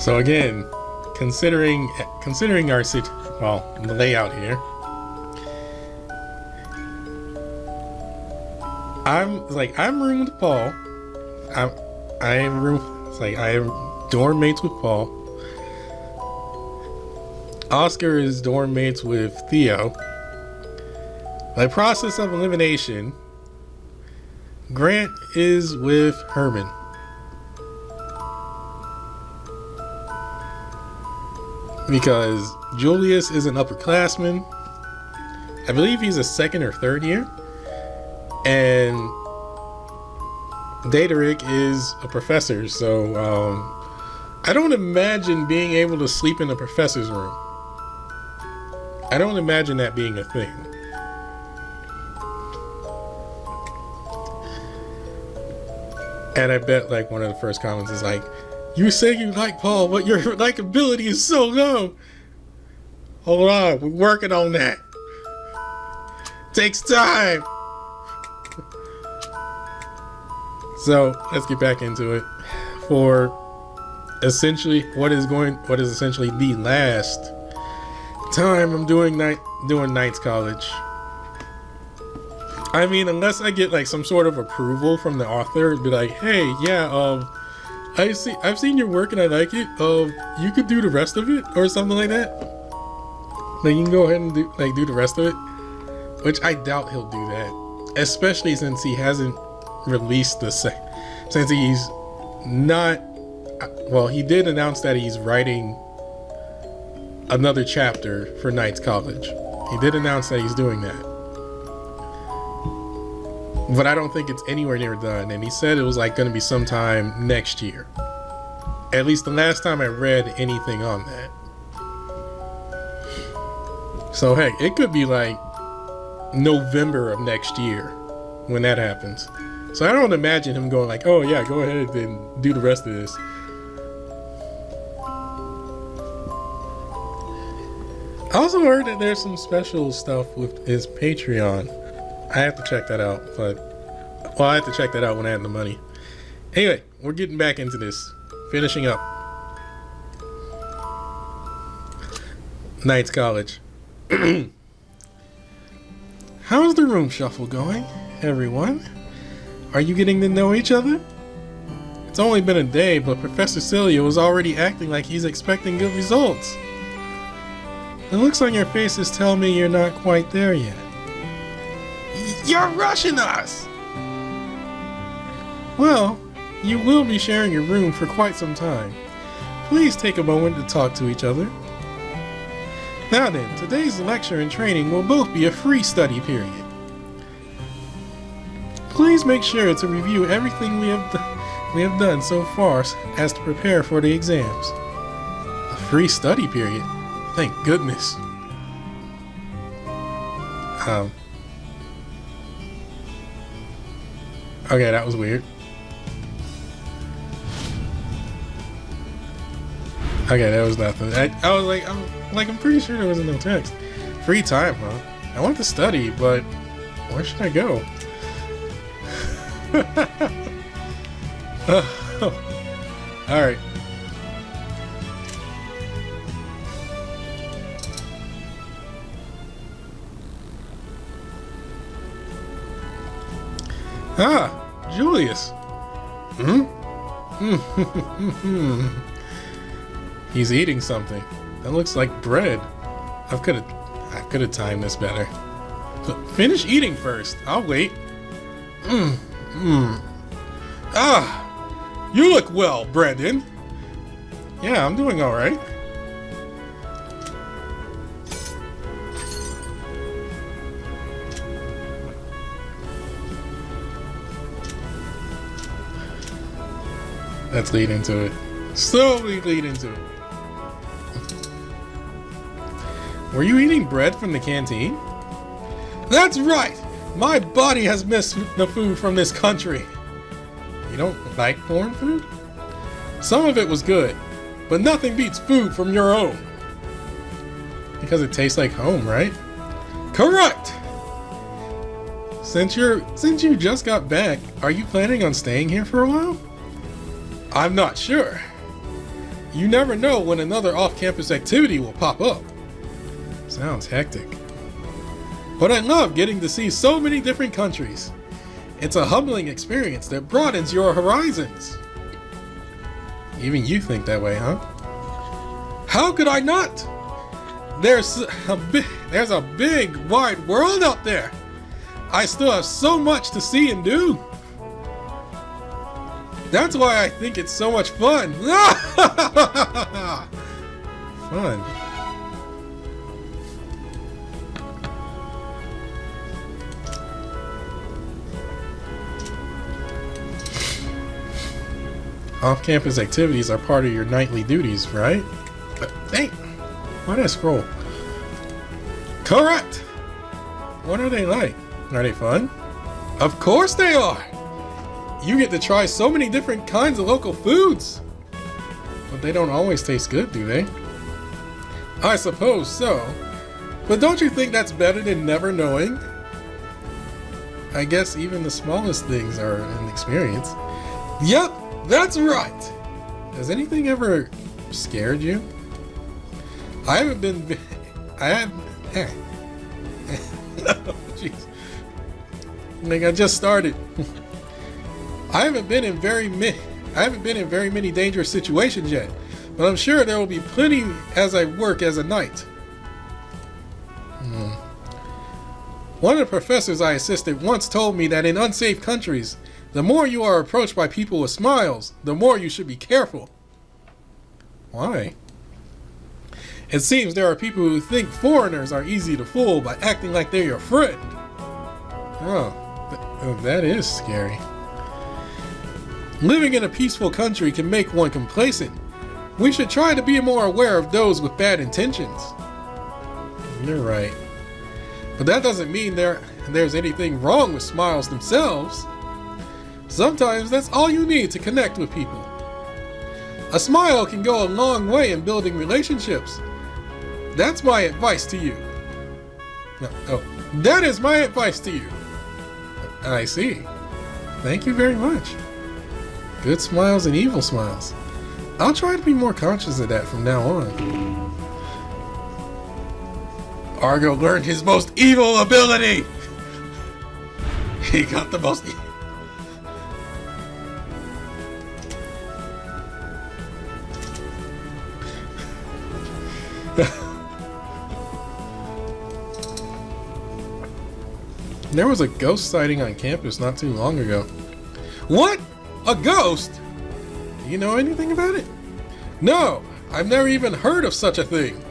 So again, considering our the layout here, I'm room with Paul. I am dorm mates with Paul. Oscar is dorm mates with Theo. By process of elimination, Grant is with Herman. Because Julius is an upperclassman. I believe he's a second or third year. And Daedric is a professor, so I don't imagine being able to sleep in a professor's room. I don't imagine that being a thing. And I bet like one of the first comments is like, "You say you like Paul, but your likability is so low." Hold on, we're working on that. Takes time. So let's get back into it. For essentially what is essentially the last time I'm doing Knights College. I mean, unless I get like some sort of approval from the author, be like, "Hey, yeah, I've seen your work and I like it. You could do the rest of it," or something like that. Like you can go ahead and do the rest of it, which I doubt he'll do that, especially since he hasn't released since he's not. Well, he did announce that he's writing another chapter for Knights College. He did announce that he's doing that. But I don't think it's anywhere near done. And he said it was like going to be sometime next year. At least the last time I read anything on that. So heck, it could be like November of next year when that happens. So I don't imagine him going like, "Oh yeah, go ahead and do the rest of this." I also heard that there's some special stuff with his Patreon. I have to check that out, I have to check that out when I have the money. Anyway, we're getting back into this. Finishing up. Knights College. How's the room shuffle going, everyone? Are you getting to know each other? It's only been a day, but Professor Cilio is already acting like he's expecting good results. The looks on your faces tell me you're not quite there yet. You're rushing us! Well, you will be sharing your room for quite some time. Please take a moment to talk to each other. Now then, today's lecture and training will both be a free study period. Please make sure to review everything we have done so far as to prepare for the exams. A free study period? Thank goodness. Okay, that was weird. Okay, that was nothing. I was like, I'm pretty sure there wasn't no text. Free time, huh? I want to study, but where should I go? Alright. Ah, Julius. He's eating something. That looks like bread. I could have timed this better. So finish eating first. I'll wait. Ah, you look well, Brendan. Yeah, I'm doing all right. Let's lead into it. Slowly lead into it. Were you eating bread from the canteen? That's right! My body has missed the food from this country. You don't like foreign food? Some of it was good, but nothing beats food from your own. Because it tastes like home, right? Correct! Since you just got back, are you planning on staying here for a while? I'm not sure. You never know when another off-campus activity will pop up. Sounds hectic. But I love getting to see so many different countries. It's a humbling experience that broadens your horizons. Even you think that way, huh? How could I not? There's a big, wide world out there. I still have so much to see and do. That's why I think it's so much fun. Fun. Off-campus activities are part of your nightly duties, right? Hey, why did I scroll? Correct! What are they like? Are they fun? Of course they are! You get to try so many different kinds of local foods. But they don't always taste good, do they? I suppose so. But don't you think that's better than never knowing? I guess even the smallest things are an experience. Yep! That's right! Has anything ever scared you? I haven't been... Oh, jeez. Like I just started. I haven't been in very many dangerous situations yet, but I'm sure there will be plenty as I work as a knight. One of the professors I assisted once told me that in unsafe countries, the more you are approached by people with smiles, the more you should be careful. Why? It seems there are people who think foreigners are easy to fool by acting like they're your friend. Oh, that is scary. Living in a peaceful country can make one complacent. We should try to be more aware of those with bad intentions. You're right. But that doesn't mean there's anything wrong with smiles themselves. Sometimes that's all you need to connect with people. A smile can go a long way in building relationships. That's my advice to you. That is my advice to you. I see. Thank you very much. Good smiles and evil smiles. I'll try to be more conscious of that from now on. Argo learned his most evil ability! He got the most evil. There was a ghost sighting on campus not too long ago. What? A ghost? Do you know anything about it? No, I've never even heard of such a thing.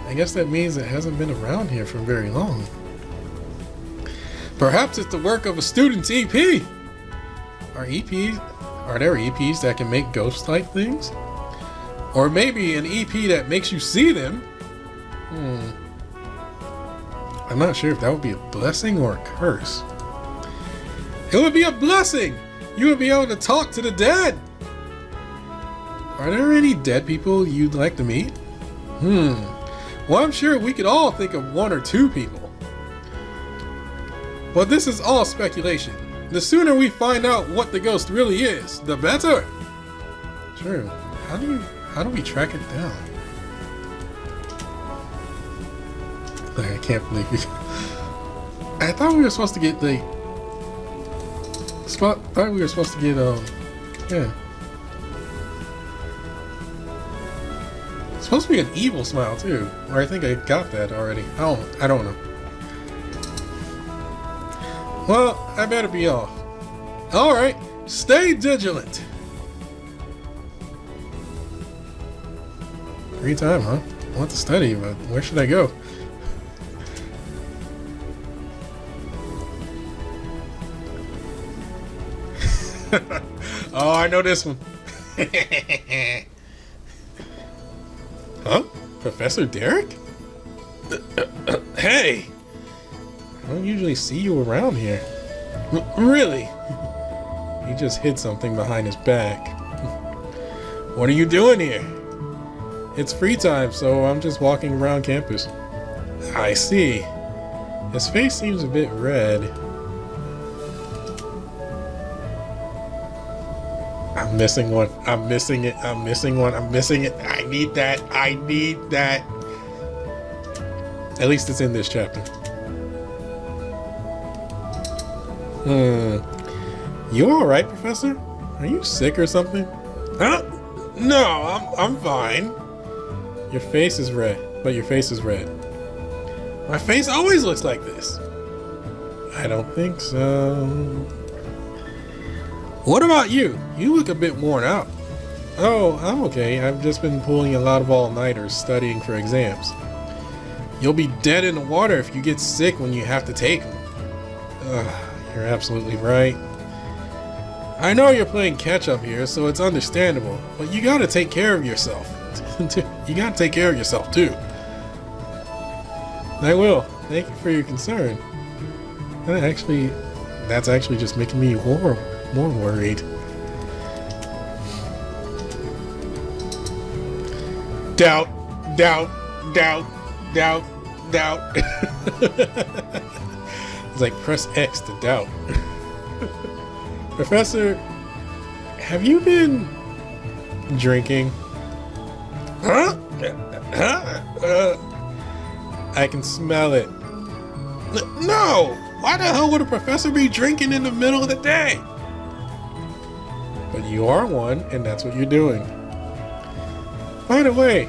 I guess that means it hasn't been around here for very long. Perhaps it's the work of a student's EP. Are there EPs that can make ghost-like things? Or maybe an EP that makes you see them? I'm not sure if that would be a blessing or a curse. It would be a blessing! You would be able to talk to the dead! Are there any dead people you'd like to meet? Well, I'm sure we could all think of one or two people. But this is all speculation. The sooner we find out what the ghost really is, the better! True. How do we track it down? Like, I can't believe it. I thought we were supposed to get the... yeah. It's supposed to be an evil smile too. Or I think I got that already. I don't know. Well, I better be off. Alright, stay vigilant. Free time, huh? I want to study, but where should I go? Oh, I know this one. Huh? Professor Derek? Hey! I don't usually see you around here. Really? He just hid something behind his back. What are you doing here? It's free time, so I'm just walking around campus. I see. His face seems a bit red. I'm I'm missing one. I'm missing it. I'm missing one. I'm missing it. I need that. I need that. At least it's in this chapter. You alright, Professor? Are you sick or something? Huh? No, I'm fine. Your face is red, but your face is red. My face always looks like this. I don't think so. What about you? You look a bit worn out. Oh, I'm okay. I've just been pulling a lot of all-nighters studying for exams. You'll be dead in the water if you get sick when you have to take them. You're absolutely right. I know you're playing catch-up here, so it's understandable, but you gotta take care of yourself. You gotta take care of yourself, too. I will. Thank you for your concern. That's actually just making me more worried. Doubt. It's like press X to doubt. Professor, have you been drinking? Huh? I can smell it. No! Why the hell would a professor be drinking in the middle of the day? But you are one, and that's what you're doing. By the way,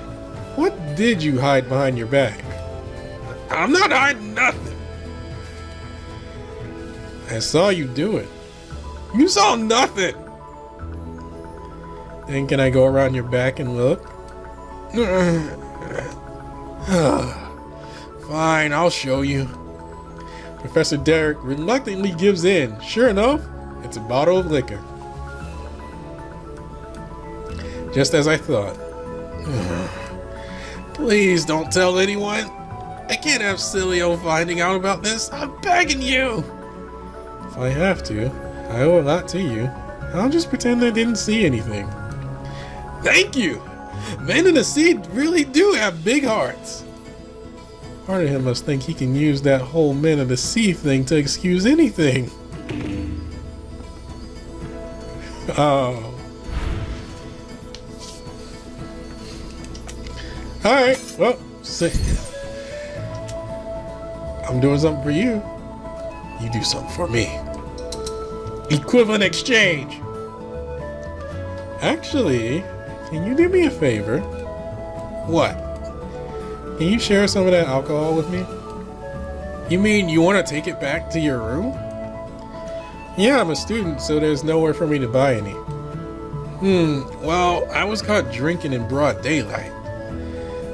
what did you hide behind your back? I'm not hiding nothing. I saw you do it. You saw nothing. Then can I go around your back and look? Fine, I'll show you. Professor Derek reluctantly gives in. Sure enough, it's a bottle of liquor. Just as I thought. Please don't tell anyone. I can't have Cilio finding out about this. I'm begging you. If I have to, I owe a lot to you. I'll just pretend I didn't see anything. Thank you. Men in the sea really do have big hearts. Part of him must think he can use that whole men of the sea thing to excuse anything. Oh. Alright, well, I'm doing something for you. You do something for me. Equivalent exchange. Actually, can you do me a favor? What? Can you share some of that alcohol with me? You mean you want to take it back to your room? Yeah, I'm a student, so there's nowhere for me to buy any. Well, I was caught drinking in broad daylight.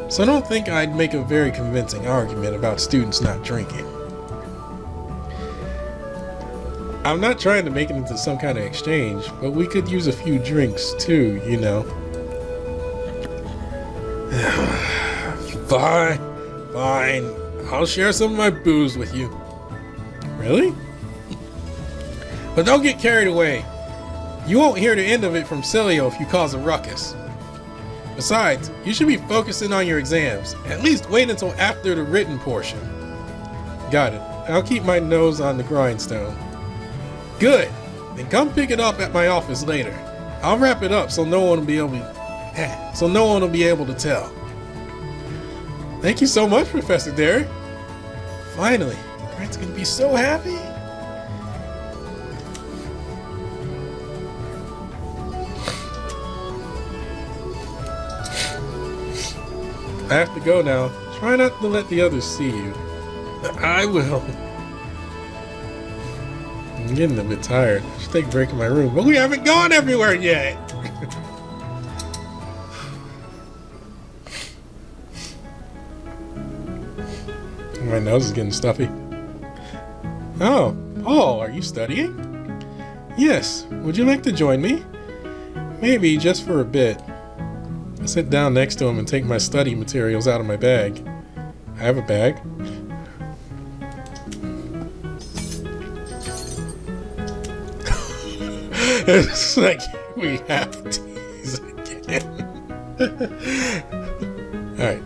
So I don't think I'd make a very convincing argument about students not drinking. I'm not trying to make it into some kind of exchange, but we could use a few drinks too, you know. Fine. I'll share some of my booze with you. Really? But don't get carried away. You won't hear the end of it from Cilio if you cause a ruckus. Besides, you should be focusing on your exams. At least wait until after the written portion. Got it. I'll keep my nose on the grindstone. Good. Then come pick it up at my office later. I'll wrap it up so no one will be able to tell. Thank you so much, Professor Derek. Finally, Grant's gonna be so happy. I have to go now. Try not to let the others see you. I will. I'm getting a bit tired. I should take a break in my room, but we haven't gone everywhere yet. My nose is getting stuffy. Oh, Paul, are you studying? Yes. Would you like to join me? Maybe just for a bit. I sit down next to him and take my study materials out of my bag. I have a bag. It's like we have these again. Alright.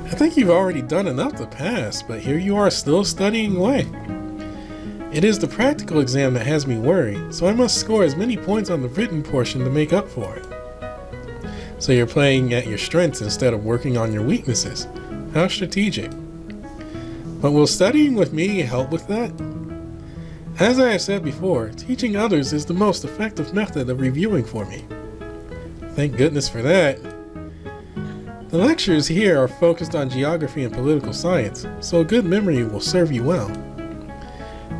I think you've already done enough to pass, but here you are still studying away. It is the practical exam that has me worried, so I must score as many points on the written portion to make up for it. So you're playing at your strengths instead of working on your weaknesses. How strategic. But will studying with me help with that? As I have said before, teaching others is the most effective method of reviewing for me. Thank goodness for that. The lectures here are focused on geography and political science, so a good memory will serve you well.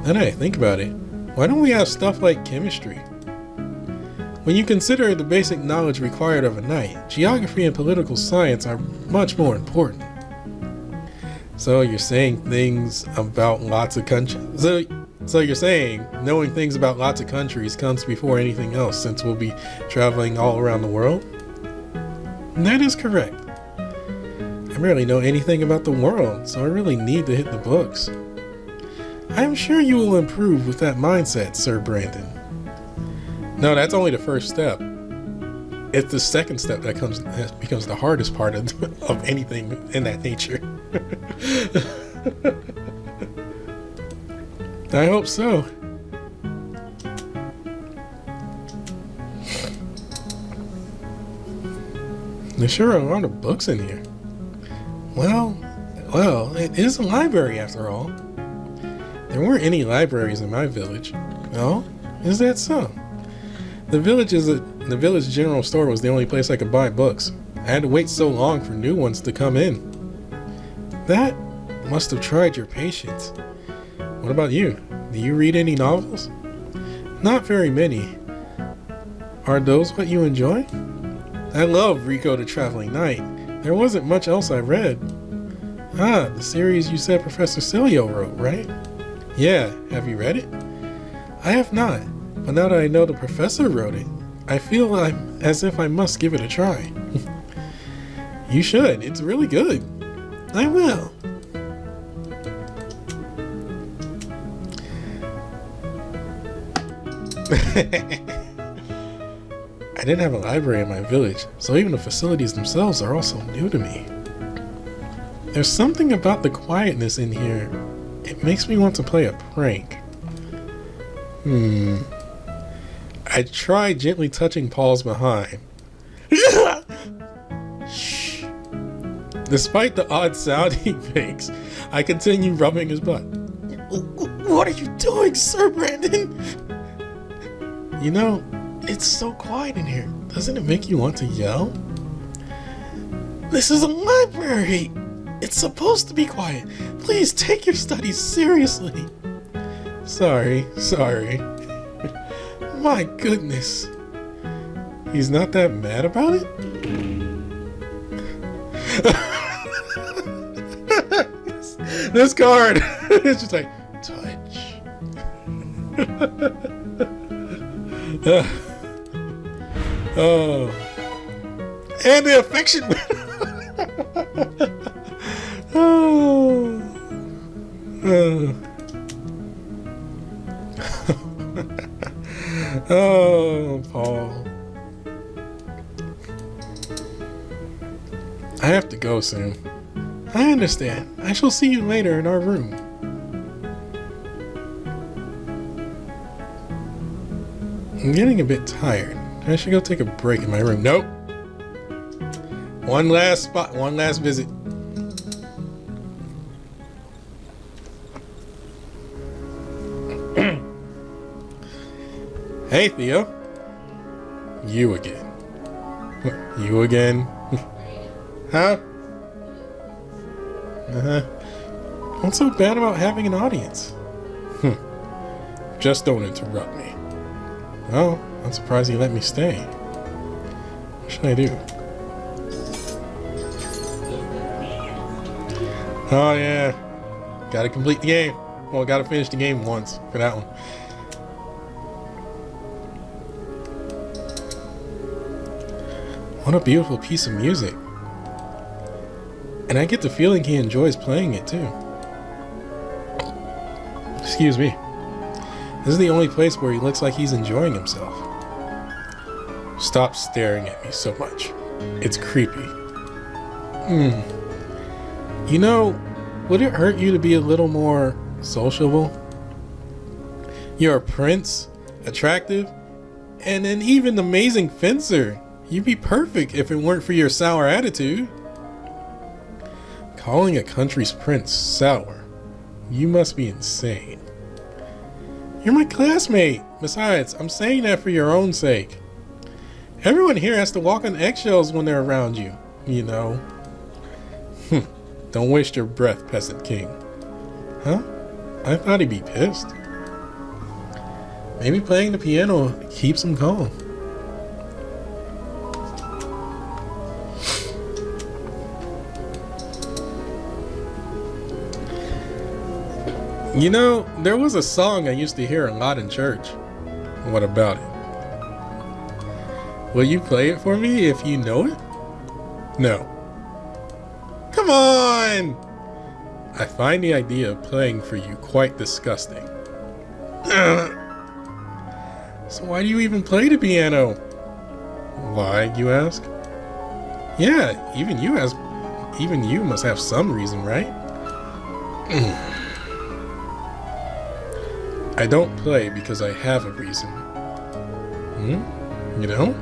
Now that I think about it, why don't we have stuff like chemistry? When you consider the basic knowledge required of a knight, geography and political science are much more important. So you're saying things about lots of countries. So you're saying knowing things about lots of countries comes before anything else, since we'll be traveling all around the world? That is correct. I barely know anything about the world, so I really need to hit the books. I am sure you will improve with that mindset, Sir Brandon. No, that's only the first step. It's the second step that becomes the hardest part of anything in that nature. I hope so. There sure are a lot of books in here. Well, it is a library after all. There weren't any libraries in my village. Oh, is that so? The village general store was the only place I could buy books. I had to wait so long for new ones to come in. That must have tried your patience. What about you? Do you read any novels? Not very many. Are those what you enjoy? I love Rico the Traveling Knight. There wasn't much else I read. Ah, the series you said Professor Cilio wrote, right? Yeah, have you read it? I have not, but now that I know the professor wrote it, I feel as if I must give it a try. You should, it's really good. I will. I didn't have a library in my village, so even the facilities themselves are also new to me. There's something about the quietness in here. It makes me want to play a prank. I try gently touching Paul's behind. Shh. Despite the odd sound he makes, I continue rubbing his butt. What are you doing, Sir Brandon? You know, it's so quiet in here. Doesn't it make you want to yell? This is a library. It's supposed to be quiet. Please take your studies seriously. Sorry. My goodness. He's not that mad about it? This card. It's just like, touch. Oh. And the affection. Oh, Paul. I have to go soon. I understand. I shall see you later in our room. I'm getting a bit tired. I should go take a break in my room. Nope. One last visit. Hey, Theo. You again. You again? Huh? What's so bad about having an audience? Just don't interrupt me. Oh, I'm surprised you let me stay. What should I do? Oh yeah. Gotta complete the game. Well, gotta finish the game once for that one. What a beautiful piece of music. And I get the feeling he enjoys playing it too. Excuse me. This is the only place where he looks like he's enjoying himself. Stop staring at me so much. It's creepy. You know, would it hurt you to be a little more sociable? You're a prince, attractive, and an even amazing fencer. You'd be perfect if it weren't for your sour attitude. Calling a country's prince sour? You must be insane. You're my classmate. Besides, I'm saying that for your own sake. Everyone here has to walk on eggshells when they're around you, you know. Don't waste your breath, peasant king. Huh? I thought he'd be pissed. Maybe playing the piano keeps him calm. You know, there was a song I used to hear a lot in church. What about it? Will you play it for me if you know it? No. Come on! I find the idea of playing for you quite disgusting. So why do you even play the piano? Why, you ask? Yeah, even you must have some reason, right? I don't play because I have a reason. You know?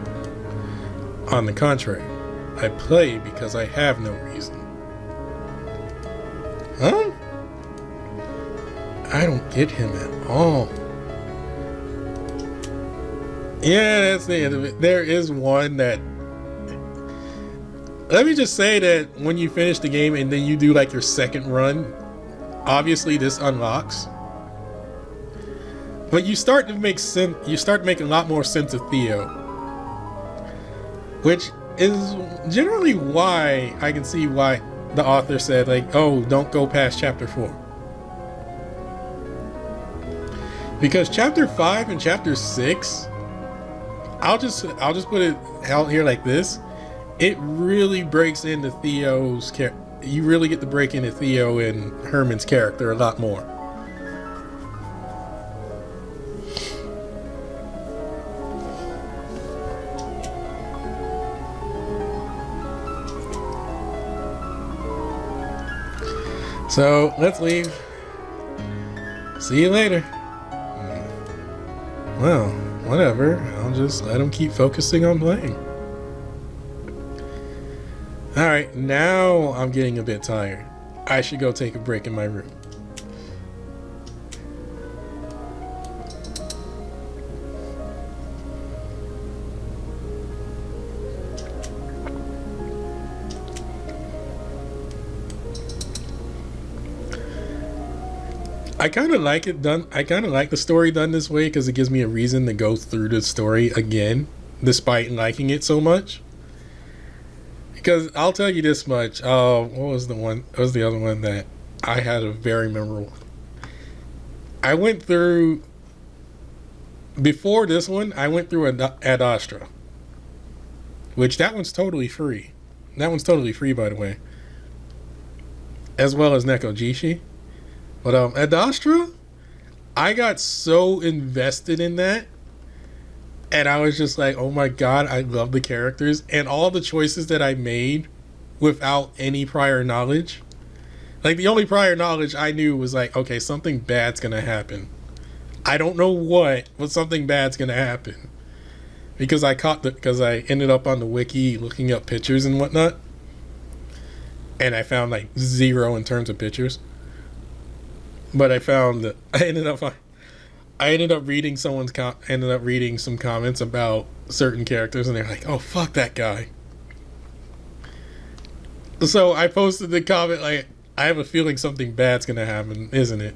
On the contrary, I play because I have no reason. Huh? I don't get him at all. Yeah, that's the end of it. There is one that... Let me just say that when you finish the game and then you do like your second run, obviously this unlocks. But you start to make sense. You start to make a lot more sense of Theo, which is generally why I can see why the author said, like, "Oh, don't go past chapter 4," because chapter 5 and chapter 6, I'll just put it out here like this: it really breaks into Theo's character. You really get to break into Theo and Herman's character a lot more. So, let's leave. See you later. Well, whatever. I'll just let him keep focusing on playing. Alright, now I'm getting a bit tired. I should go take a break in my room. I kind of like it done. I kind of like the story done this way because it gives me a reason to go through the story again, despite liking it so much. Because I'll tell you this much. What was the one? What was the other one that I had a very memorable? I went through before this one. I went through Ad Astra, which that one's totally free. That one's totally free, by the way, as well as Neko Jishi. But Ad Astra, I got so invested in that, and I was just like, oh my god, I love the characters and all the choices that I made without any prior knowledge. Like, the only prior knowledge I knew was like, okay, something bad's gonna happen. I don't know what, but something bad's gonna happen. Because because I ended up on the wiki looking up pictures and whatnot, and I found like 0 in terms of pictures. But I found that I ended up reading some comments about certain characters, and they're like, "Oh, fuck that guy." So I posted the comment like, "I have a feeling something bad's gonna happen, isn't it?"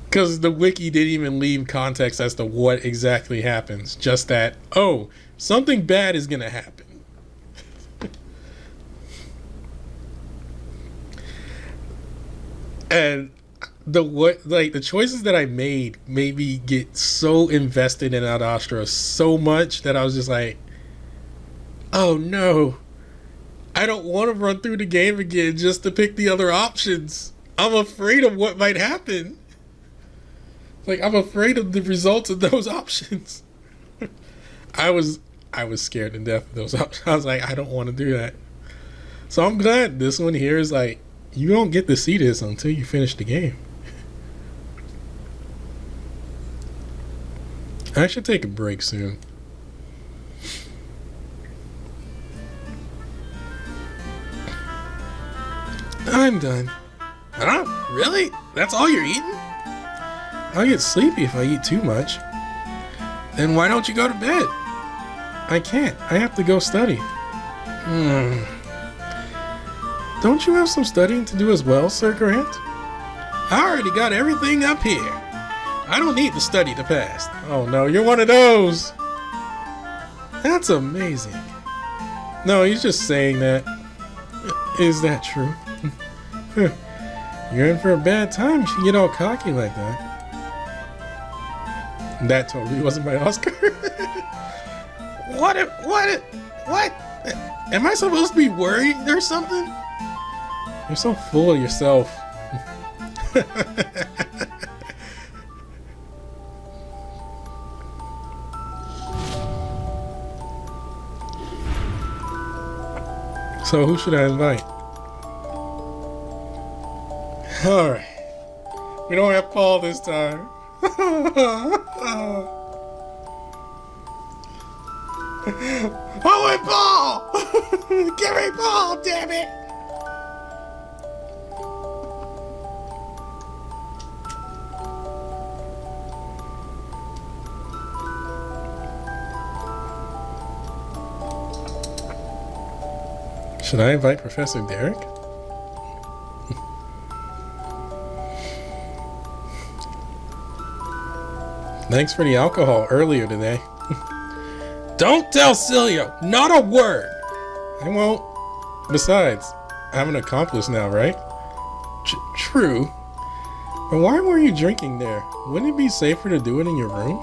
Because the wiki didn't even leave context as to what exactly happens. Just that, oh, something bad is gonna happen. And the choices that I made me get so invested in Ad Astra so much that I was just like, oh no, I don't want to run through the game again just to pick the other options. I'm afraid of what might happen. Like, I'm afraid of the results of those options. I was scared to death of those options. I was like, I don't want to do that. So I'm glad this one here is like, you don't get to see this until you finish the game. I should take a break soon. I'm done. Huh? Really? That's all you're eating? I'll get sleepy if I eat too much. Then why don't you go to bed? I can't. I have to go study. Don't you have some studying to do as well, Sir Grant? I already got everything up here. I don't need to study to pass. Oh no, you're one of those. That's amazing. No, he's just saying that. Is that true? You're in for a bad time if you get all cocky like that. That totally wasn't my Oscar. What? Am I supposed to be worried or something? You're so full of yourself. So who should I invite? Alright. We don't have Paul this time. I want Paul! Give me Paul, damn it! Should I invite Professor Derek? Thanks for the alcohol earlier today. Don't tell Celia, not a word. I won't. Besides, I'm an accomplice now, right? True. But why were you drinking there? Wouldn't it be safer to do it in your room?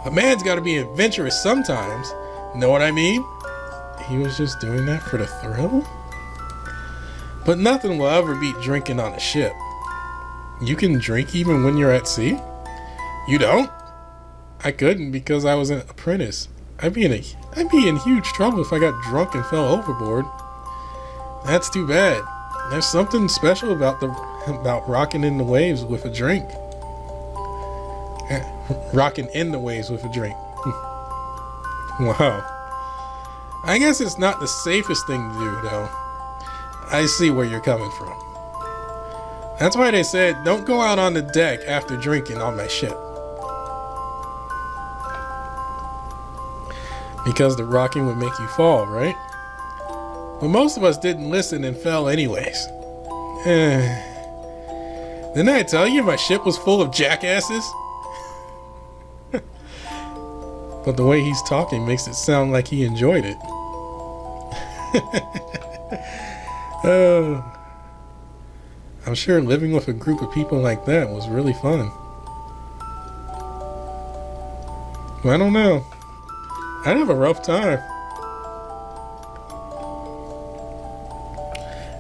A man's got to be adventurous sometimes. Know what I mean? He was just doing that for the thrill? But nothing will ever beat drinking on a ship. You can drink even when you're at sea? You don't? I couldn't because I was an apprentice. I'd be in huge trouble if I got drunk and fell overboard. That's too bad. There's something special about rocking in the waves with a drink. Rocking in the waves with a drink. Wow. I guess it's not the safest thing to do, though. I see where you're coming from. That's why they said, don't go out on the deck after drinking on my ship. Because the rocking would make you fall, right? But most of us didn't listen and fell anyways. Didn't I tell you my ship was full of jackasses? But the way he's talking makes it sound like he enjoyed it. I'm sure living with a group of people like that was really fun. I don't know. I'd have a rough time.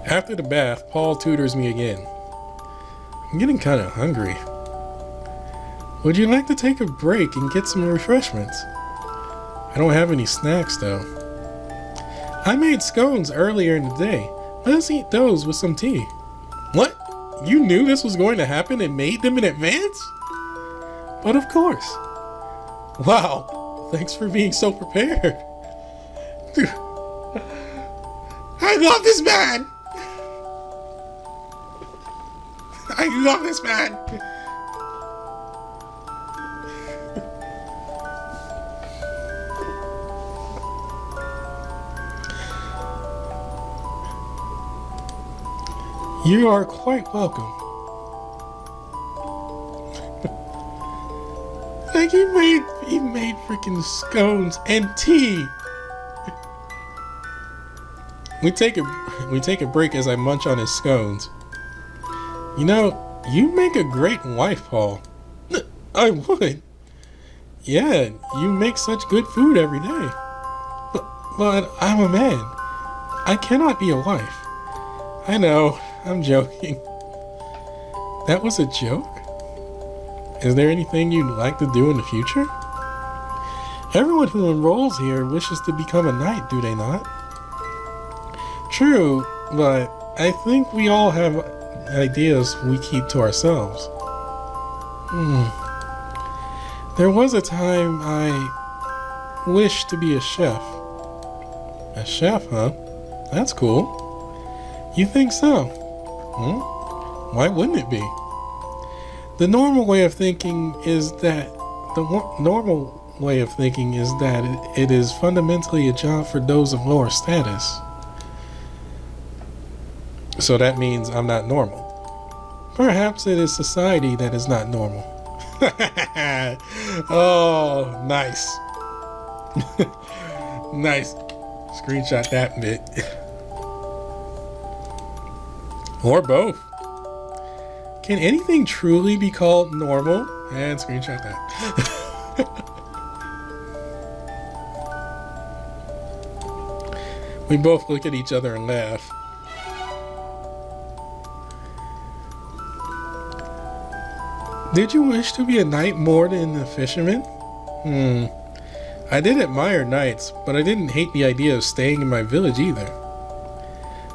After the bath, Paul tutors me again. I'm getting kind of hungry. Would you like to take a break and get some refreshments? I don't have any snacks though. I made scones earlier in the day. Let's eat those with some tea. What? You knew this was going to happen and made them in advance? But of course. Wow, thanks for being so prepared. Dude, I love this man. I love this man. You are quite welcome. Like he made freaking scones and tea. We take a break as I munch on his scones. You know, you make a great wife, Paul. I would. Yeah, you make such good food every day. But I'm a man. I cannot be a wife. I know, I'm joking. That was a joke? Is there anything you'd like to do in the future? Everyone who enrolls here wishes to become a knight, do they not? True, but I think we all have ideas we keep to ourselves. There was a time I wished to be a chef. A chef, huh? That's cool. You think so? Why wouldn't it be? The normal way of thinking is that it is fundamentally a job for those of lower status. So that means I'm not normal. Perhaps it is society that is not normal. Oh, nice. Nice. Screenshot that bit. Or both. Can anything truly be called normal? And screenshot that. We both look at each other and laugh. Did you wish to be a knight more than a fisherman? I did admire knights, but I didn't hate the idea of staying in my village either.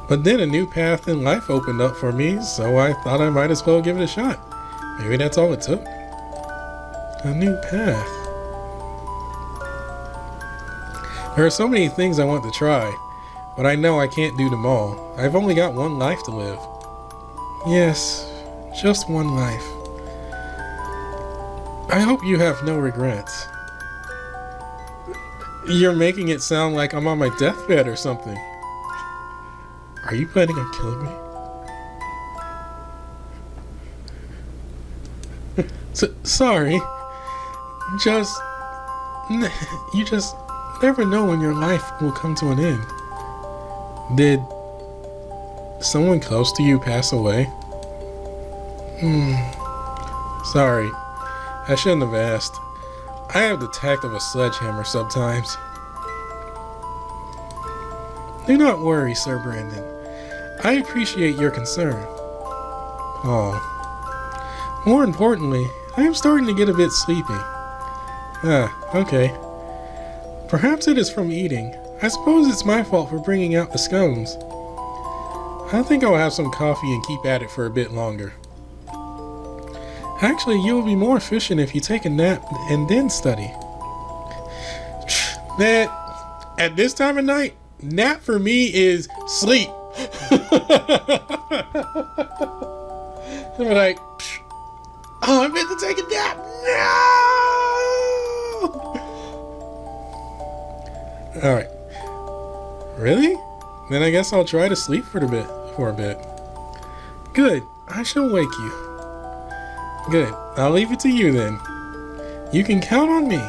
But then a new path in life opened up for me, so I thought I might as well give it a shot. Maybe that's all it took. A new path. There are so many things I want to try, but I know I can't do them all. I've only got one life to live. Yes, just one life. I hope you have no regrets. You're making it sound like I'm on my deathbed or something. Are you planning on killing me? Sorry. You just never know when your life will come to an end. Did someone close to you pass away? Sorry. I shouldn't have asked. I have the tact of a sledgehammer sometimes. Do not worry, Sir Brandon. I appreciate your concern. Oh. More importantly, I am starting to get a bit sleepy. Okay. Perhaps it is from eating. I suppose it's my fault for bringing out the scones. I think I'll have some coffee and keep at it for a bit longer. Actually, you will be more efficient if you take a nap and then study. That, at this time of night, nap for me is sleep. I'm like, oh, I meant to take a nap. No! Alright. Really? Then I guess I'll try to sleep for a bit. Good. I shall wake you. Good. I'll leave it to you then. You can count on me.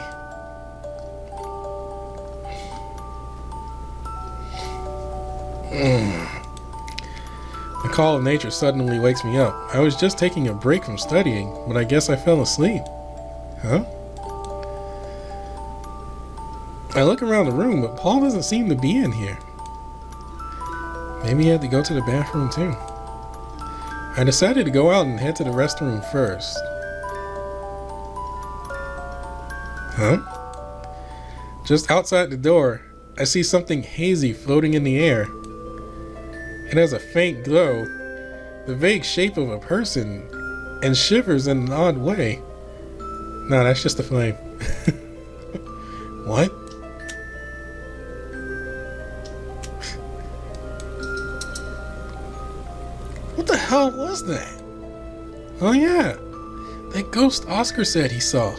The call of nature suddenly wakes me up. I was just taking a break from studying, but I guess I fell asleep. Huh? I look around the room, but Paul doesn't seem to be in here. Maybe he had to go to the bathroom too. I decided to go out and head to the restroom first. Huh? Just outside the door, I see something hazy floating in the air. It has a faint glow, the vague shape of a person, and shivers in an odd way. No, that's just a flame. What? What the hell was that? Oh yeah, that ghost Oscar said he saw.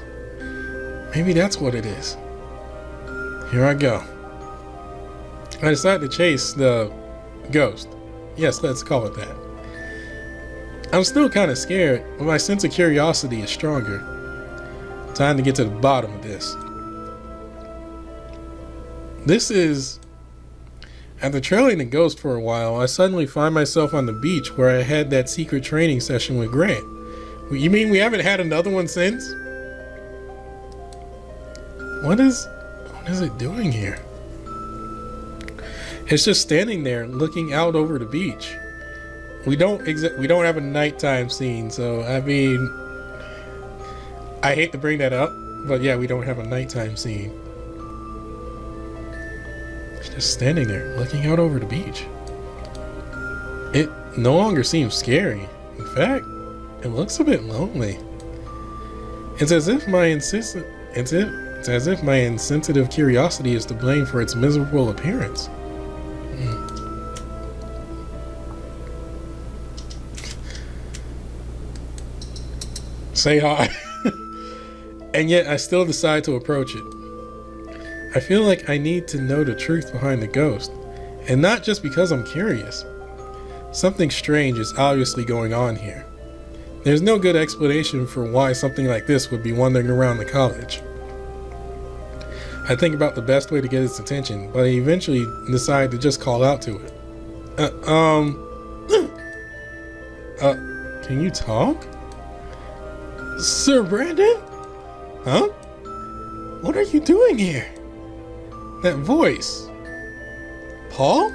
Maybe that's what it is. Here I go. I decided to chase the ghost. Yes, let's call it that. I'm still kind of scared, but my sense of curiosity is stronger. Time to get to the bottom of this. After trailing the ghost for a while, I suddenly find myself on the beach where I had that secret training session with Grant. You mean we haven't had another one since? What is it doing here? It's just standing there looking out over the beach. We don't have a nighttime scene, so I mean, I hate to bring that up, but yeah, we don't have a nighttime scene. It's just standing there looking out over the beach. It no longer seems scary. In fact, it looks a bit lonely. It's as if my it's as if my insensitive curiosity is to blame for its miserable appearance. Say hi. And yet I still decide to approach it. I feel like I need to know the truth behind the ghost, and not just because I'm curious. Something strange is obviously going on here. There's no good explanation for why something like this would be wandering around the college. I think about the best way to get its attention, but I eventually decide to just call out to it. Can you talk? Sir Brandon? Huh? What are you doing here? That voice. Paul?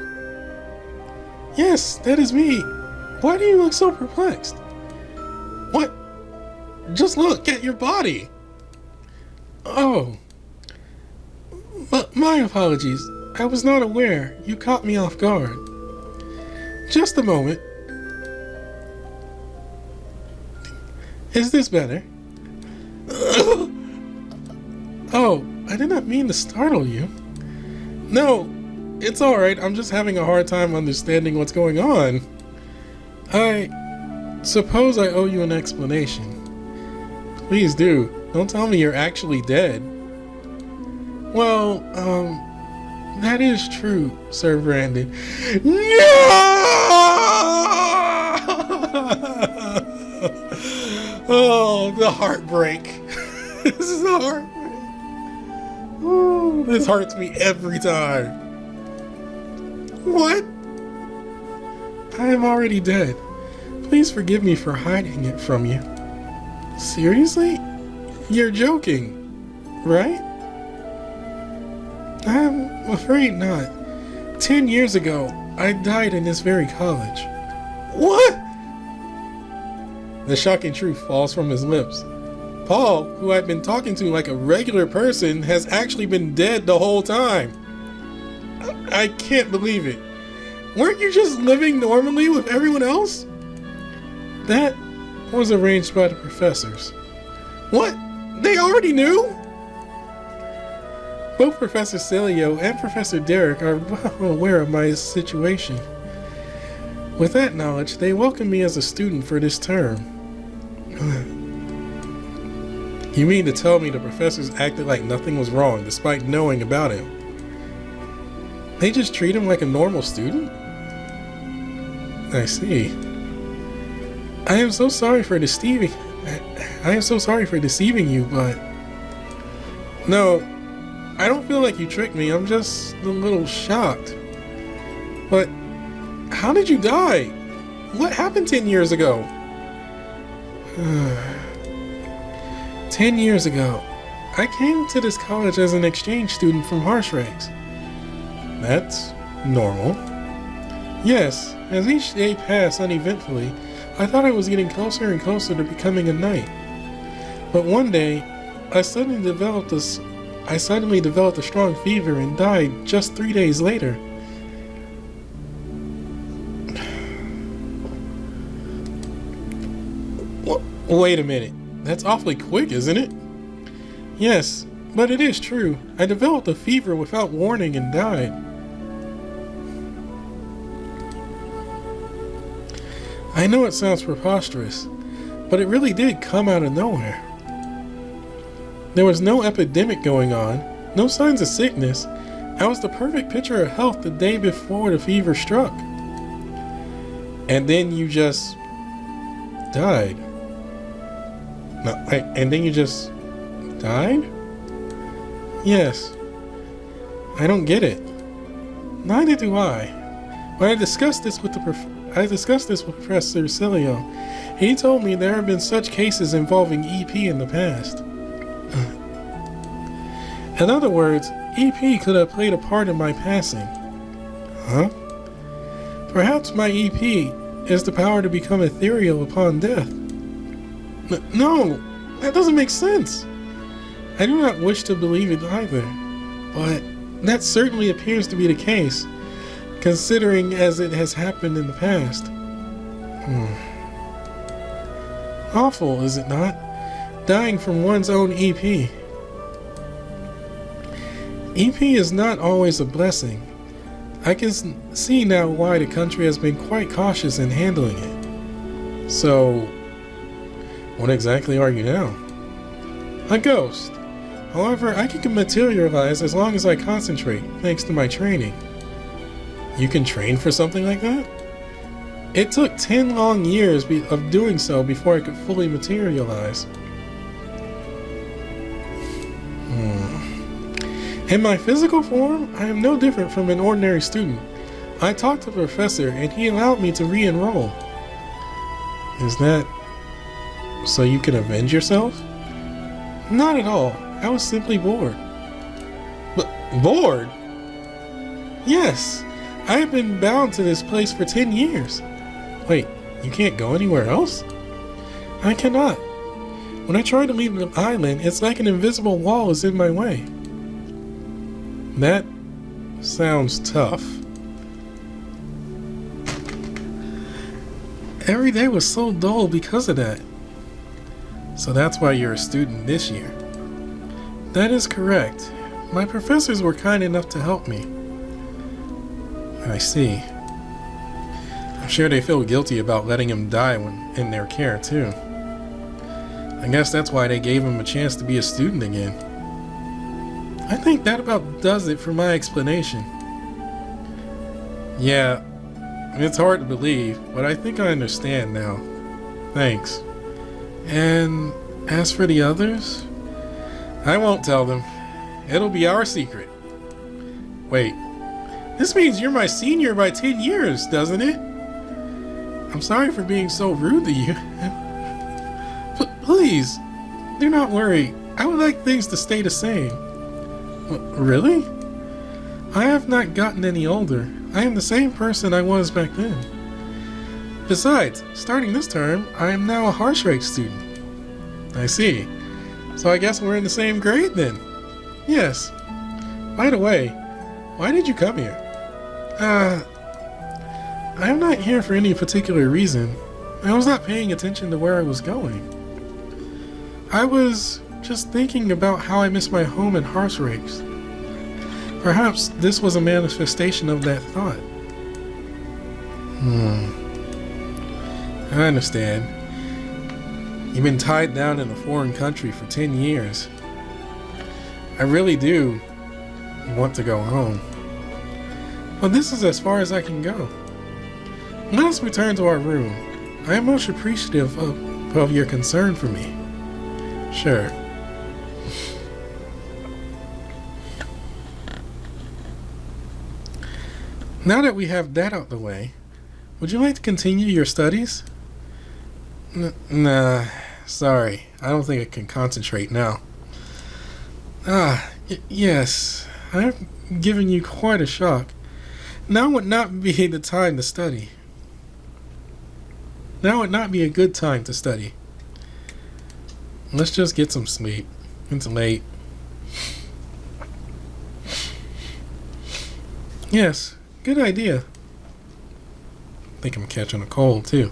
Yes, that is me. Why do you look so perplexed? What? Just look at your body. Oh. But my apologies. I was not aware. You caught me off guard. Just a moment. Is this better? Oh, I did not mean to startle you. No, it's alright. I'm just having a hard time understanding what's going on. I suppose I owe you an explanation. Please do. Don't tell me you're actually dead. Well, that is true, Sir Brandon. No! Oh, the heartbreak. This is a heartbreak. Oh, this hurts me every time. What? I am already dead. Please forgive me for hiding it from you. Seriously? You're joking, right? I'm afraid not. 10 years ago, I died in this very college. What? The shocking truth falls from his lips. Paul, who I've been talking to like a regular person, has actually been dead the whole time. I can't believe it. Weren't you just living normally with everyone else? That was arranged by the professors. What? They already knew? Both Professor Celio and Professor Derek are well aware of my situation. With that knowledge, they welcomed me as a student for this term. You mean to tell me the professors acted like nothing was wrong despite knowing about him? They just treat him like a normal student? I see. I am so sorry for deceiving you, but... No, I don't feel like you tricked me. I'm just a little shocked. But how did you die? What happened 10 years ago? 10 years ago, I came to this college as an exchange student from Harshraks. That's normal. Yes, as each day passed uneventfully, I thought I was getting closer and closer to becoming a knight. But one day, I suddenly developed a strong fever and died just 3 days later. Wait a minute. That's awfully quick, isn't it? Yes, but it is true. I developed a fever without warning and died. I know it sounds preposterous, but it really did come out of nowhere. There was no epidemic going on, no signs of sickness. I was the perfect picture of health the day before the fever struck. And then you just died. No, wait, and then you just died? Yes. I don't get it. Neither do I. When I discussed this with Professor Celio, he told me there have been such cases involving EP in the past. In other words, EP could have played a part in my passing. Huh? Perhaps my EP is the power to become ethereal upon death. No, that doesn't make sense. I do not wish to believe it either, but that certainly appears to be the case, considering as it has happened in the past. Awful, is it not? dying from one's own EP. EP is not always a blessing. I can see now why the country has been quite cautious in handling it. So, what exactly are you now? A ghost. However, I can materialize as long as I concentrate, thanks to my training. You can train for something like that? It took 10 long years of doing so before I could fully materialize. In my physical form, I am no different from an ordinary student. I talked to the professor and he allowed me to re-enroll. Is that so you can avenge yourself? Not at all. I was simply bored. But bored? Yes. I have been bound to this place for 10 years. Wait, you can't go anywhere else? I cannot. When I try to leave the island, it's like an invisible wall is in my way. That sounds tough. Every day was so dull because of that. So that's why you're a student this year. That is correct. My professors were kind enough to help me. I see. I'm sure they feel guilty about letting him die when in their care too. I guess that's why they gave him a chance to be a student again. I think that about does it for my explanation. Yeah, it's hard to believe, but I think I understand now. Thanks. And as for the others, I won't tell them. It'll be our secret. Wait, this means you're my senior by 10 years, doesn't it? I'm sorry for being so rude to you. Please, do not worry. I would like things to stay the same. Really? I have not gotten any older. I am the same person I was back then. Besides, starting this term, I am now a harsh rate student. I see. So I guess we're in the same grade then? Yes. By the way, why did you come here? I am not here for any particular reason. I was not paying attention to where I was going. I was just thinking about how I miss my home in Harsh Rakes. Perhaps this was a manifestation of that thought. I understand. You've been tied down in a foreign country for 10 years. I really do want to go home. But this is as far as I can go. Let us return to our room. I am most appreciative of your concern for me. Sure. Now that we have that out the way, would you like to continue your studies? Nah, sorry. I don't think I can concentrate now. Yes. I've given you quite a shock. Now would not be the time to study. Now would not be a good time to study. Let's just get some sleep. It's late. Yes, good idea. I think I'm catching a cold too.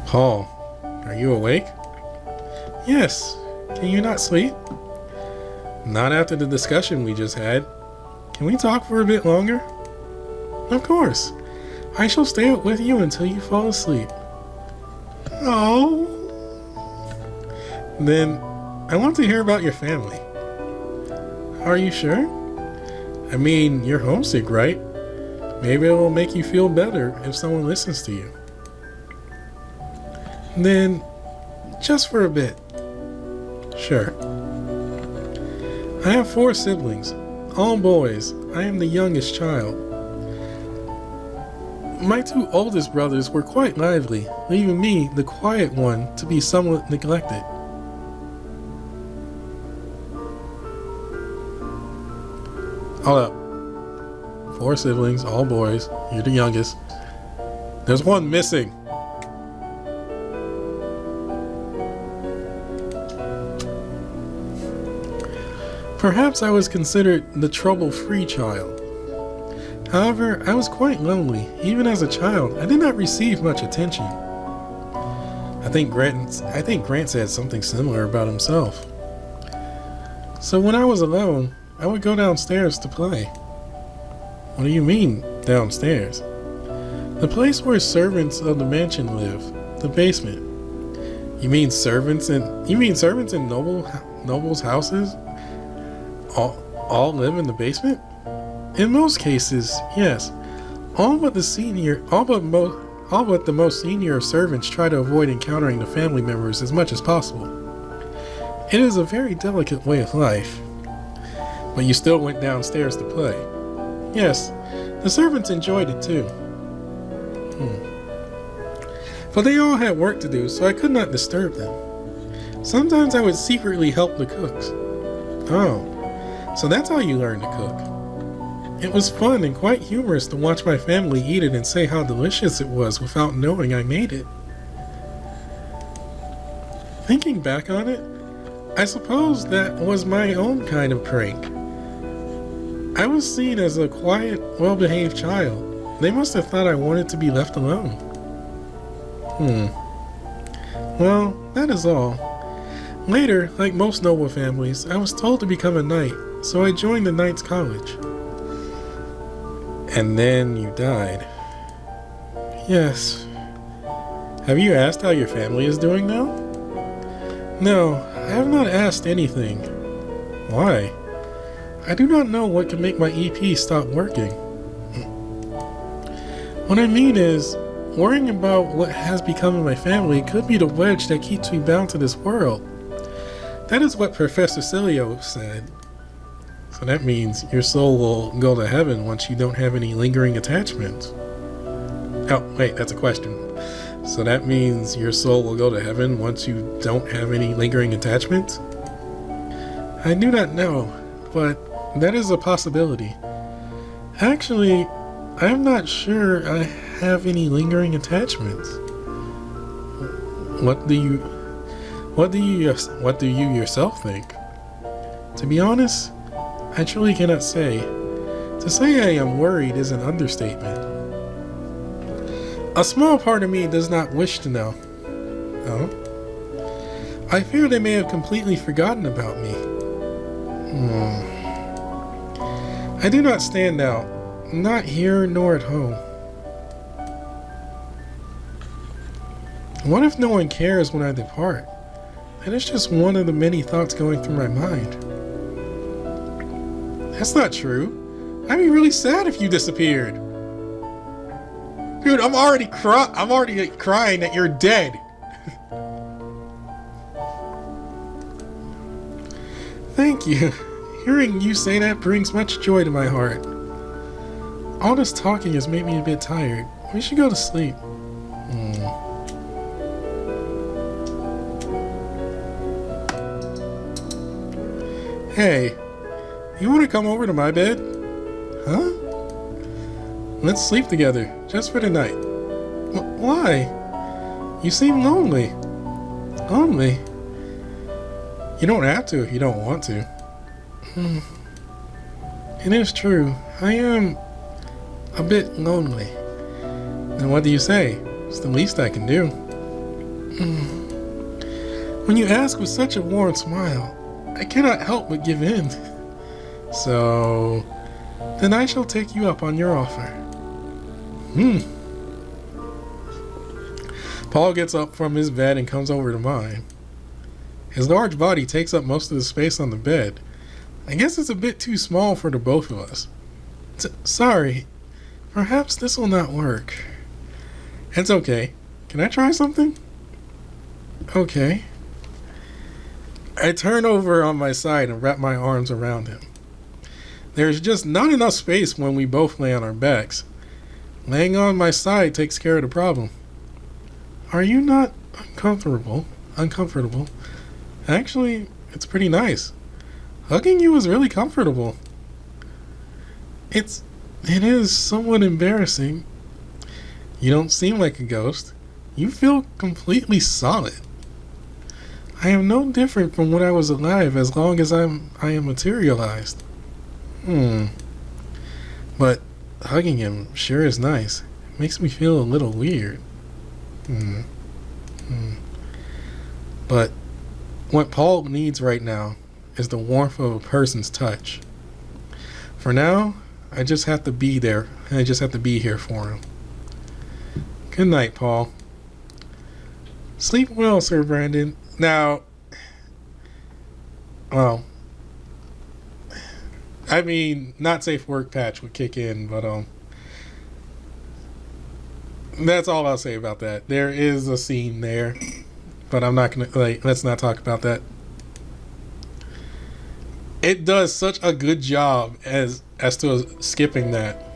Paul, are you awake? Yes. Can you not sleep? Not after the discussion we just had. Can we talk for a bit longer? Of course. I shall stay up with you until you fall asleep. Oh. Then, I want to hear about your family. Are you sure? I mean, you're homesick, right? Maybe it will make you feel better if someone listens to you. Then, just for a bit. Sure. I have 4 siblings, all boys. I am the youngest child. My 2 oldest brothers were quite lively, leaving me, the quiet one, to be somewhat neglected. Hold up. 4 siblings, all boys. You're the youngest. There's one missing. Perhaps I was considered the trouble-free child. However, I was quite lonely. Even as a child, I did not receive much attention. I think Grant said something similar about himself. So when I was alone, I would go downstairs to play. What do you mean, downstairs? The place where servants of the mansion live, the basement. You mean servants in nobles' houses? All live in the basement? In most cases, yes. All but the most senior servants try to avoid encountering the family members as much as possible. It is a very delicate way of life. But you still went downstairs to play. Yes, the servants enjoyed it too. But they all had work to do, so I could not disturb them. Sometimes I would secretly help the cooks. Oh, so that's how you learned to cook. It was fun and quite humorous to watch my family eat it and say how delicious it was without knowing I made it. Thinking back on it, I suppose that was my own kind of prank. I was seen as a quiet, well-behaved child. They must have thought I wanted to be left alone. Well, that is all. Later, like most noble families, I was told to become a knight, so I joined the Knights College. And then you died. Yes. Have you asked how your family is doing now? No, I have not asked anything. Why? I do not know what can make my EP stop working. What I mean is, worrying about what has become of my family could be the wedge that keeps me bound to this world. That is what Professor Cilio said. So that means your soul will go to heaven once you don't have any lingering attachments. Oh, wait, that's a question. So that means your soul will go to heaven once you don't have any lingering attachments? I do not know, but that is a possibility. Actually, I'm not sure I have any lingering attachments. What do you yourself think? To be honest, I truly cannot say. To say I am worried is an understatement. A small part of me does not wish to know. Oh? I fear they may have completely forgotten about me. I do not stand out, not here nor at home. What if no one cares when I depart? That is just one of the many thoughts going through my mind. That's not true. I'd be really sad if you disappeared. Dude, I'm already crying that you're dead. Thank you. Hearing you say that brings much joy to my heart. All this talking has made me a bit tired. We should go to sleep. Hey, you want to come over to my bed? Huh? Let's sleep together, just for the night. Why? You seem lonely. Lonely? You don't have to if you don't want to. It is true. I am a bit lonely. And what do you say? It's the least I can do. When you ask with such a warm smile, I cannot help but give in. So, then I shall take you up on your offer. Paul gets up from his bed and comes over to mine. His large body takes up most of the space on the bed. I guess it's a bit too small for the both of us. Sorry, perhaps this will not work. It's okay. Can I try something? Okay. I turn over on my side and wrap my arms around him. There's just not enough space when we both lay on our backs. Laying on my side takes care of the problem. Are you not uncomfortable? Actually, it's pretty nice. Hugging you is really comfortable. It is somewhat embarrassing. You don't seem like a ghost. You feel completely solid. I am no different from when I was alive as long as I am materialized. But hugging him sure is nice. Makes me feel a little weird. But what Paul needs right now is the warmth of a person's touch. For now, I just have to be there. I just have to be here for him. Good night, Paul. Sleep well, Sir Brandon. Now, well, I mean, not safe work patch would kick in, but that's all I'll say about that. There is a scene there, but I'm not gonna let's not talk about that. It does such a good job as to skipping that.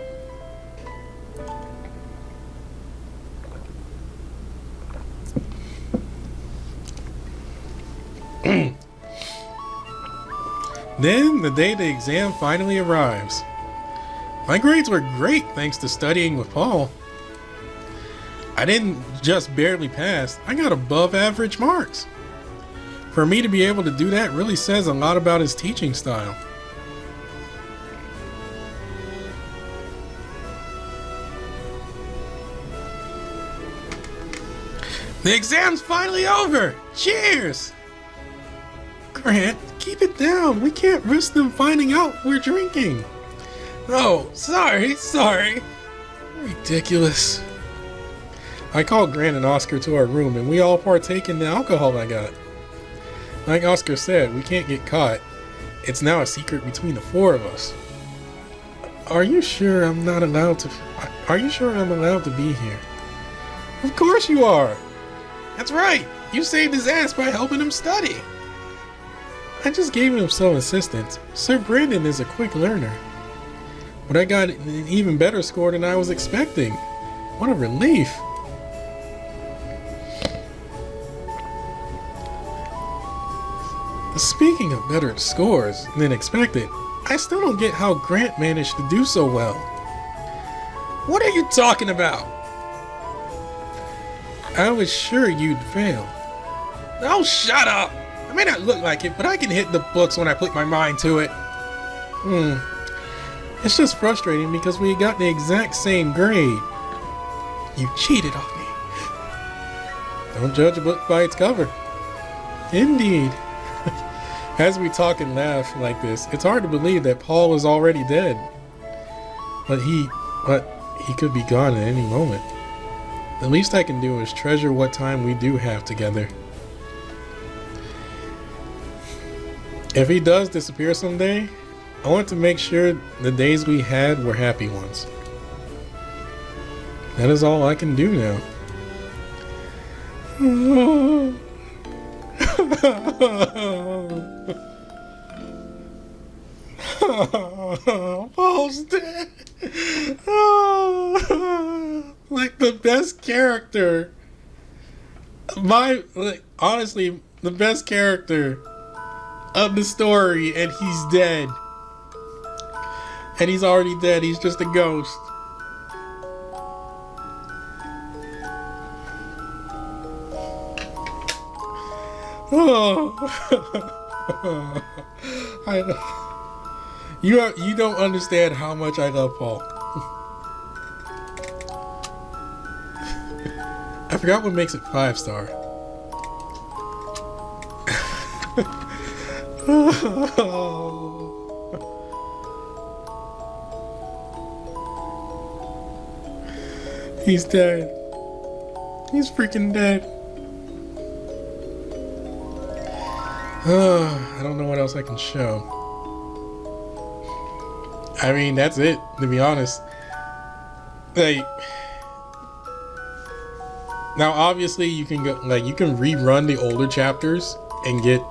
Then the day the exam finally arrives. My grades were great thanks to studying with Paul. I didn't just barely pass, I got above average marks. For me to be able to do that really says a lot about his teaching style. The exam's finally over! Cheers! Grant, keep it down. We can't risk them finding out we're drinking. Oh, sorry. Ridiculous. I called Grant and Oscar to our room and we all partake in the alcohol I got. Like Oscar said, we can't get caught. It's now a secret between the four of us. Are you sure I'm allowed to be here? Of course you are. That's right. You saved his ass by helping him study. I just gave him some assistance. Sir Brandon is a quick learner. But I got an even better score than I was expecting. What a relief. Speaking of better scores than expected, I still don't get how Grant managed to do so well. What are you talking about? I was sure you'd fail. Oh, shut up! I may not look like it, but I can hit the books when I put my mind to it. It's just frustrating because we got the exact same grade. You cheated on me. Don't judge a book by its cover. Indeed. As we talk and laugh like this, it's hard to believe that Paul is already dead. But he could be gone at any moment. The least I can do is treasure what time we do have together. If he does disappear someday, I want to make sure the days we had were happy ones. That is all I can do now. Paul's dead. Like the best character. Honestly, the best character of the story, and he's dead. And he's already dead. He's just a ghost. You don't understand how much I love Paul. I forgot what makes it 5-star. He's dead. He's freaking dead. I don't know what else I can show. I mean, that's it, to be honest. Now obviously you can go, you can rerun the older chapters and get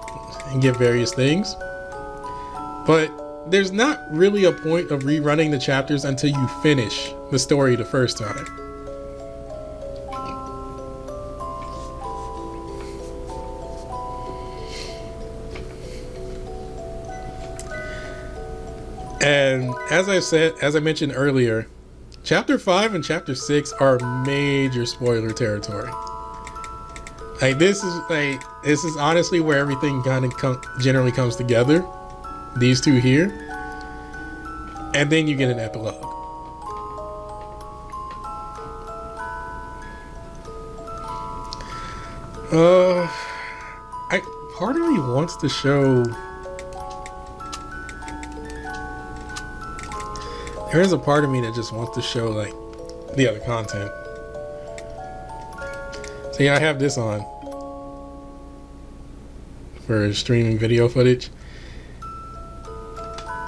various things. But there's not really a point of rerunning the chapters until you finish the story the first time. And as I mentioned earlier, Chapter 5 and Chapter 6 are major spoiler territory. This is honestly where everything kind of generally comes together. These two here, and then you get an epilogue. I part of me wants to show. There is a part of me that just wants to show like the other content. So yeah, I have this on for streaming video footage.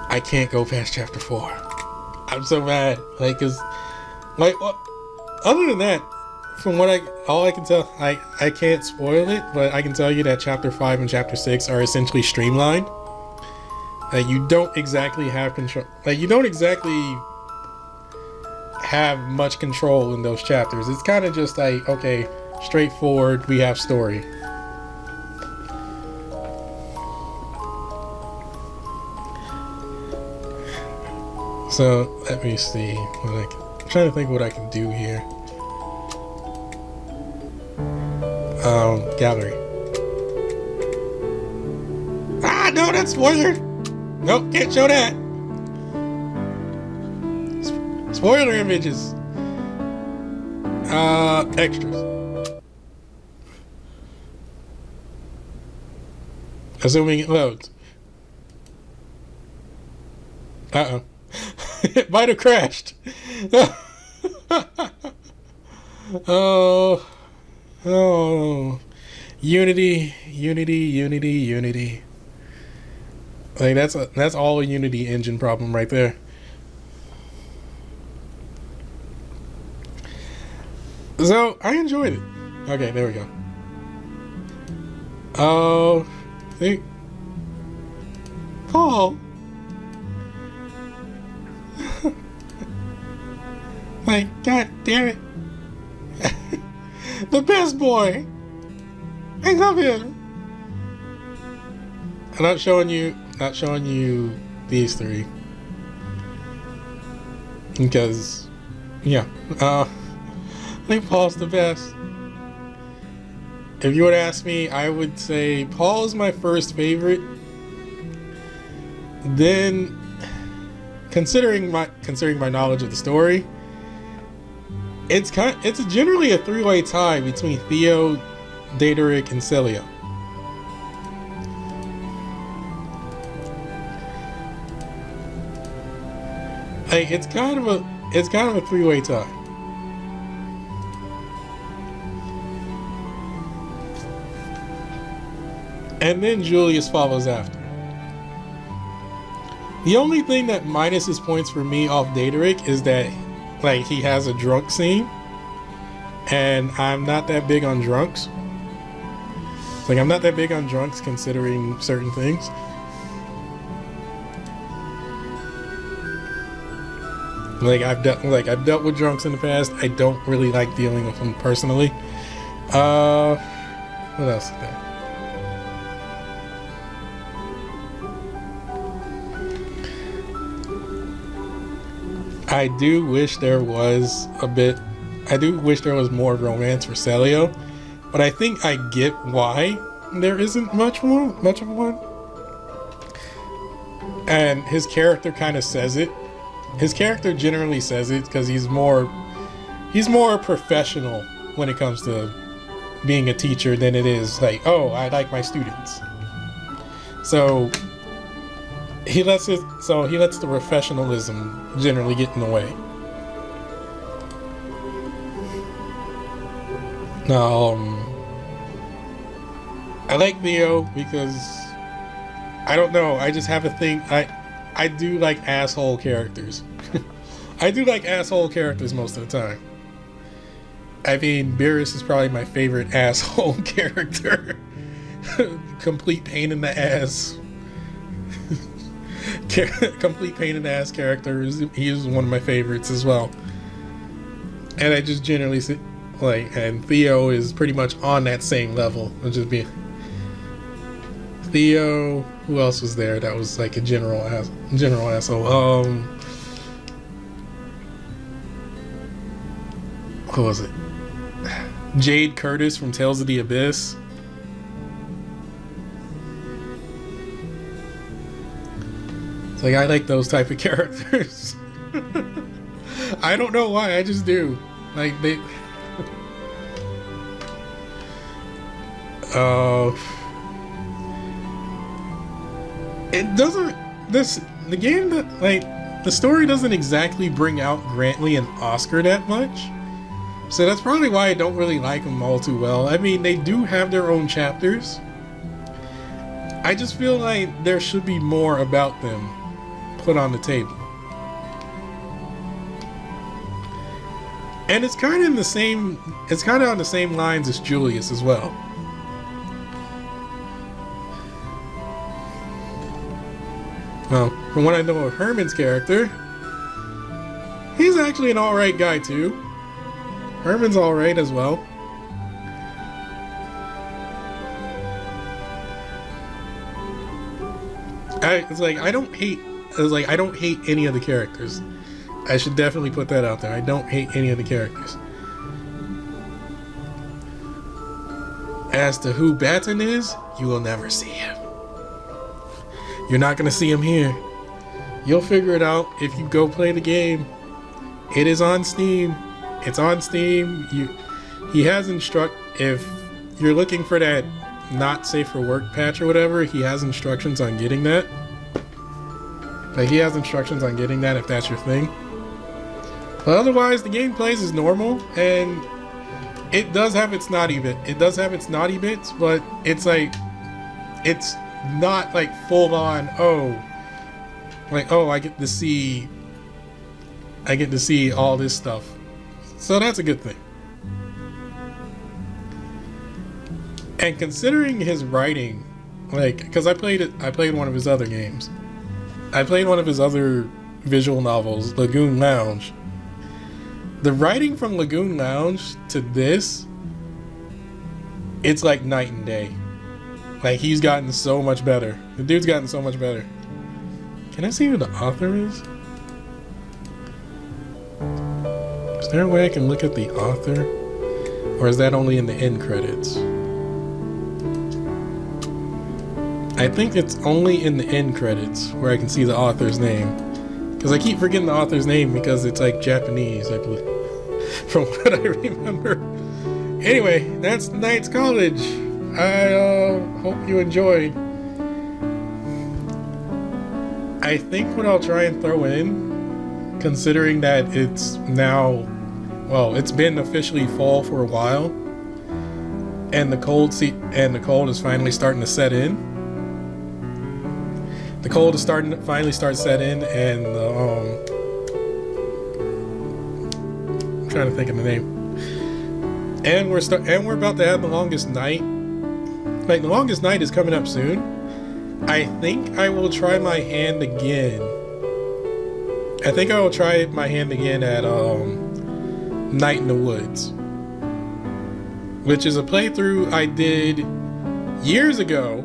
I can't go past chapter 4. I'm so mad. Like, cause, like, well, other than that, from what all I can tell, I can't spoil it, but I can tell you that chapter 5 and chapter 6 are essentially streamlined. Like, you don't exactly have control. Like, you don't exactly have much control in those chapters. It's kind of just like, okay, straightforward, we have story. So let me see. I'm trying to think what I can do here. Gallery. Ah, no, that's spoiler. Nope, can't show that. Spoiler images. Extras. Assuming it loads. Uh-oh. It might have crashed. Oh. Unity. Like that's all a Unity engine problem right there. So I enjoyed it. Okay, there we go. Oh, see, Paul. Like, god damn it. The best boy. I love him. I'm not showing you these three. Because, yeah. I think Paul's the best. If you would ask me, I would say Paul is my first favorite. Then, considering my knowledge of the story, it's generally a three-way tie between Theo, Daedric, and Celio. Like it's kind of a three-way tie. And then Julius follows after. The only thing that minuses points for me off Daedric is that like he has a drunk scene, and I'm not that big on drunks. Like I'm not that big on drunks considering certain things. Like I've dealt with drunks in the past. I don't really like dealing with them personally. What else is there? I do wish there was more romance for Celio, but I think I get why there isn't much of one. And his character kind of says it. His character generally says it because he's more professional when it comes to being a teacher than it is like, oh, I like my students. So he lets the professionalism generally get in the way. I like Theo because I don't know, I just have a thing. I do like asshole characters. I do like asshole characters most of the time. I mean, Beerus is probably my favorite asshole character. Complete pain in the ass. Complete pain in the ass character. He is one of my favorites as well. And I just generally see, and Theo is pretty much on that same level. Theo. Who else was there that was like a general asshole? Who was it? Jade Curtis from Tales of the Abyss. It's like I like those type of characters. I don't know why, I just do. Like they Uh, it doesn't. The game that the story doesn't exactly bring out Grantley and Oscar that much, so that's probably why I don't really like them all too well. I mean, they do have their own chapters. I just feel like there should be more about them put on the table. And it's kind of on the same lines as Julius as well. Well, from what I know of Herman's character, he's actually an alright guy too. Herman's alright as well. I don't hate any of the characters. I should definitely put that out there. I don't hate any of the characters. As to who Batten is, you will never see him. You're not gonna see him here. You'll figure it out if you go play the game. It is on Steam. It's on Steam. He has if you're looking for that not safe for work patch or whatever, he has instructions on getting that. Like, he has instructions on getting that if that's your thing. But otherwise, the game plays as normal, and it does have its naughty bit. It does have its naughty bits, but it's like, it's not like full on, I get to see all this stuff. So that's a good thing. And considering his writing, because I played one of his other games. I played one of his other visual novels, Lagoon Lounge. The writing from Lagoon Lounge to this, it's like night and day. Like, he's gotten so much better. The dude's gotten so much better. Can I see who the author is? Is there a way I can look at the author? Or is that only in the end credits? I think it's only in the end credits where I can see the author's name. Because I keep forgetting the author's name because it's like Japanese, I believe. From what I remember. Anyway, that's Knight's College. I hope you enjoyed. I think what I'll try and throw in, considering that it's now, it's been officially fall for a while, and the cold is finally starting to set in. The cold is finally starting to set in, and I'm trying to think of the name. And we're about to have the longest night. Like, the longest night is coming up soon. I think I will try my hand again. I think I will try my hand again at Night in the Woods, which is a playthrough I did years ago.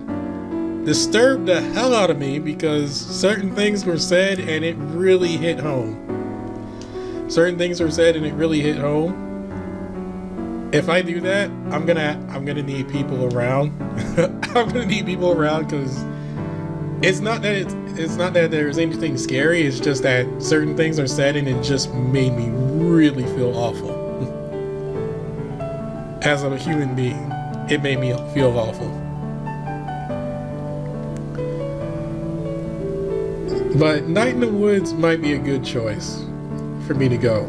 Disturbed the hell out of me because certain things were said and it really hit home. If I do that, I'm gonna need people around. I'm gonna need people around because it's not that there's anything scary. It's just that certain things are said and it just made me really feel awful. As a human being, it made me feel awful. But Night in the Woods might be a good choice for me to go.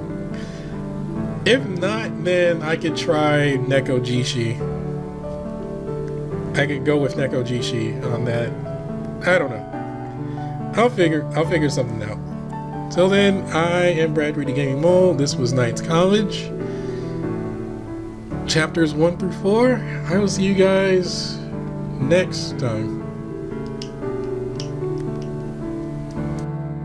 If not, then I could try Neko Jishi. I could go with Neko Jishi on that. I don't know. I'll figure something out. Till then, I am Bradbury the Gaming Mole. This was Knight's College. Chapters 1 through 4. I will see you guys next time.